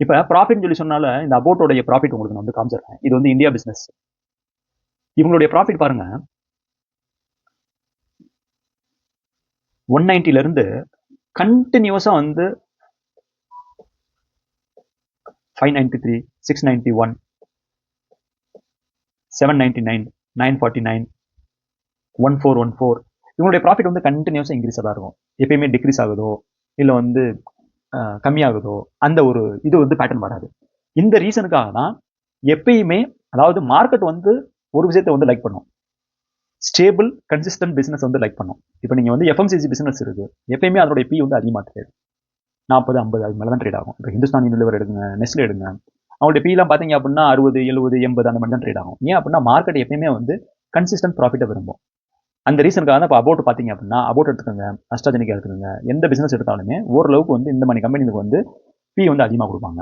இப்போ ப்ராஃபிட்னு சொல்லி சொன்னால இந்த அபோட்டோடைய ப்ராஃபிட் உங்களுக்கு நான் வந்து காமிச்சிடுறேன். இது வந்து இந்தியா பிசினஸ். இவங்களுடைய ப்ராஃபிட் பாருங்க, 190 இருந்து கண்டினியூஸா வந்து 593, 691, 799, 949, 1414. இவங்களுடைய ப்ராஃபிட் வந்து கண்டினியூஸா இன்க்ரீஸாக தான் இருக்கும். எப்பயுமே டிக்ரீஸ் ஆகுதோ இல்லை வந்து கம்மியாகுதோ அந்த ஒரு இது வந்து பேட்டர்ன் வராது. இந்த ரீசனுக்காக தான் எப்பயுமே, அதாவது மார்க்கெட் வந்து ஒரு விஷயத்தை வந்து லைக் பண்ணும், ஸ்டேபிள் கன்சிஸ்டன்ட் பிசினஸ் வந்து லைக் பண்ணும். இப்போ நீங்க வந்து எஃப்எம்சிஜி பிசினஸ் இருக்கு, எப்பயுமே அதோட பி வந்து அதிகமாக ட்ரேட் 40, 50 அது மேலே தான் ட்ரேட் ஆகும். இப்போ ஹிந்துஸ்தான் யூனிலிவர் எடுங்க, நெஸ்லே எடுங்க, அவங்களுடைய பீலாம் பார்த்தீங்க அப்படின்னா 60, 70, 80 அந்த மாதிரி தான் ட்ரேட் ஆகும். ஏன் அப்படின்னா மார்க்கெட் எப்பயுமே வந்து கன்சிஸ்டன்ட் ப்ராஃபிட்டை விரும்பும். அந்த ரீசனுக்காக தான் இப்போ அபோட் பார்த்தீங்க அப்படின்னா, அபோட் எடுத்துக்கோங்க, அஸ்ட்ராஜெனிக்கா எடுத்துக்கோங்க, எந்த பிசினஸ் எடுத்தாலுமே ஓரளவுக்கு வந்து இந்த மாதிரி கம்பெனிக்கு வந்து பி வந்து அதிகமாக கொடுப்பாங்க.